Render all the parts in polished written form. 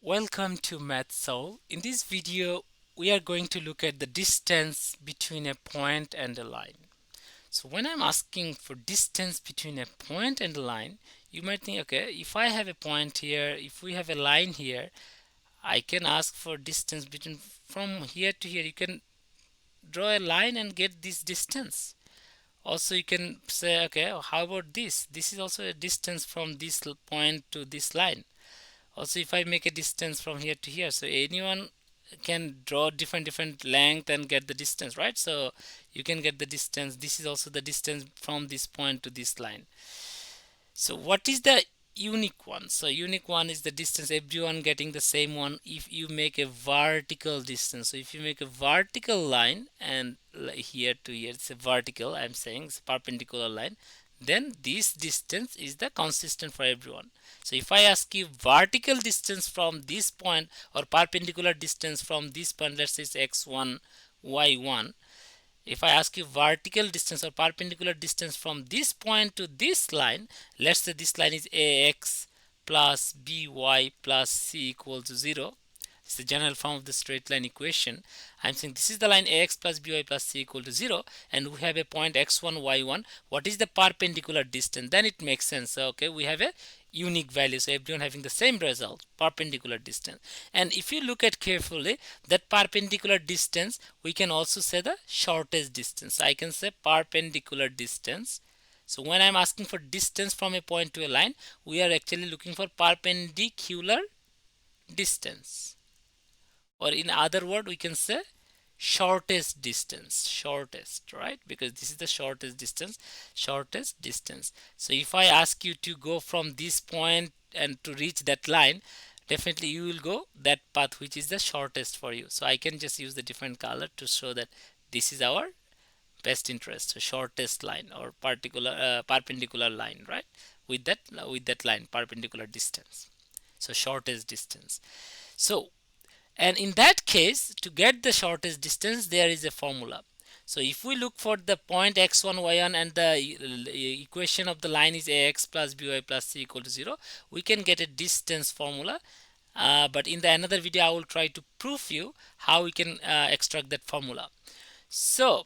Welcome to MathSolve. In this video, we are going to look at the distance between a point and a line. So when I'm asking for distance between a point and a line, you might think, okay, if I have a point here, if we have a line here, I can ask for distance between from here to here. You can draw a line and get this distance. Also, you can say, okay, how about this? This is also a distance from this point to this line. Also, if I make a distance from here to here, so anyone can draw different length and get the distance, right? So you can get the distance. This is also the distance from this point to this line. So what is the unique one? So unique one is the distance, everyone getting the same one if you make a vertical distance. So if you make a vertical line and here to here, it's a vertical, I'm saying it's a perpendicular line, then this distance is the consistent for everyone. So if I ask you vertical distance from this point or perpendicular distance from this point, let's say it's x1 y1. If I ask you vertical distance or perpendicular distance from this point to this line, let's say this line is ax plus by plus c equals to 0. It's the general form of the straight line equation. I'm saying this is the line ax plus by plus c equal to 0, and we have a point x1 y1. What is the perpendicular distance? Then it makes sense. So, okay, we have a unique value, so everyone having the same result, perpendicular distance. And if you look at carefully, that perpendicular distance, we can also say the shortest distance. So I can say perpendicular distance. So when I'm asking for distance from a point to a line, we are actually looking for perpendicular distance, or in other word we can say shortest distance, shortest, right? Because this is the shortest distance, shortest distance. So if I ask you to go from this point and to reach that line, definitely you will go that path which is the shortest for you. So I can just use the different color to show that this is our best interest, so shortest line or particular perpendicular line, right? With that line, perpendicular distance, so shortest distance. So, and in that case, to get the shortest distance, there is a formula. So if we look for the point x1 y1 and the equation of the line is ax plus by plus c equal to 0, we can get a distance formula. But in the another video I will try to prove you how we can extract that formula. So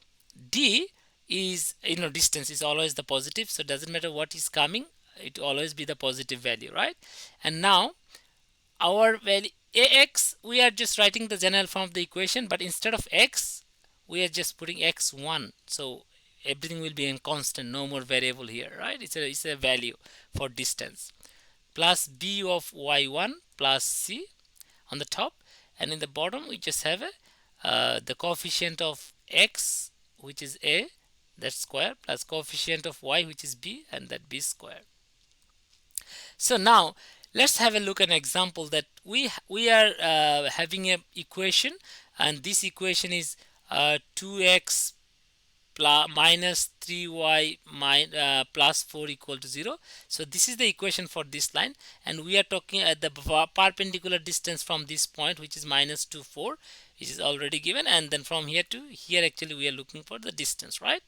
d is, distance is always the positive, so it doesn't matter what is coming, it will always be the positive value, right? And now our value ax, we are just writing the general form of the equation, but instead of x we are just putting x1, so everything will be in constant, no more variable here, right? It's a value for distance, plus b of y1 plus c on the top, and in the bottom we just have the coefficient of x, which is a, that square, plus coefficient of y, which is b, and that b square. So now let's have a look at an example that we are having a equation, and this equation is 2x minus 3y plus 4 equal to 0. So this is the equation for this line, and we are talking at the perpendicular distance from this point, which is minus 2 4, which is already given, and then from here to here actually we are looking for the distance, right?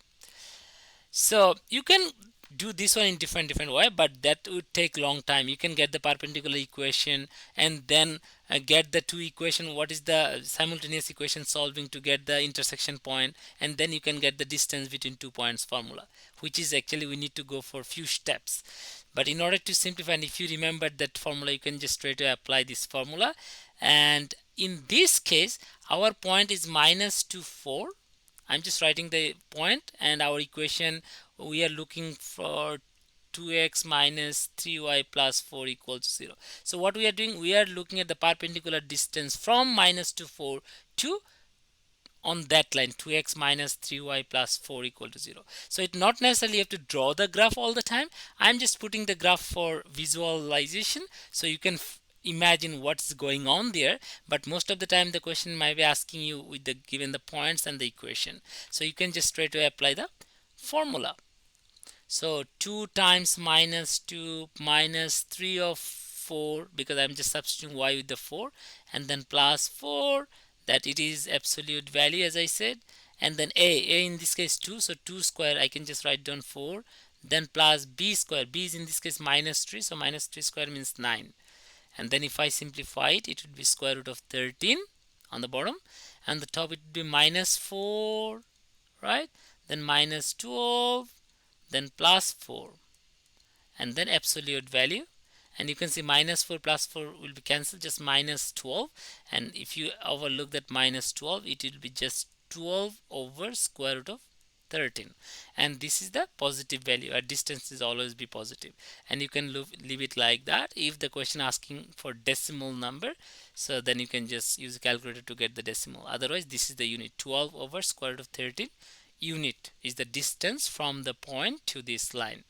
So you can do this one in different way, but that would take long time. You can get the perpendicular equation and then get the two equation, what is the simultaneous equation solving to get the intersection point, and then you can get the distance between 2 points formula, which is actually we need to go for few steps. But in order to simplify, and if you remember that formula, you can just straight away apply this formula. And in this case our point is minus 2 4. I'm just writing the point, and our equation, we are looking for 2x minus 3y plus 4 equals 0. So what we are doing, we are looking at the perpendicular distance from minus to 4 to on that line, 2x minus 3y plus 4 equal to 0. So it not necessarily you have to draw the graph all the time. I'm just putting the graph for visualization, so you can imagine what's going on there, but most of the time the question might be asking you with the given the points and the equation, so you can just straight away apply the formula. So 2 times minus 2 minus 3 of 4, because I'm just substituting y with the 4, and then plus 4, that it is absolute value as I said, and then a in this case 2, so 2 square I can just write down 4, then plus b square, b is in this case minus 3, so minus 3 square means 9, And then if I simplify it, it would be square root of 13 on the bottom, and the top it would be minus 4, right? Then minus 12, then plus 4, and then absolute value. And you can see minus 4 plus 4 will be cancelled, just minus 12. And if you overlook that minus 12, it will be just 12 over square root of 13. And this is the positive value. Our distance is always be positive, and you can leave it like that. If the question asking for decimal number, so then you can just use a calculator to get the decimal. Otherwise, this is the unit. 12 over square root of 13 unit is the distance from the point to this line.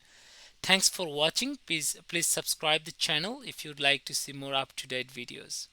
Thanks for watching. Please subscribe the channel if you'd like to see more up-to-date videos.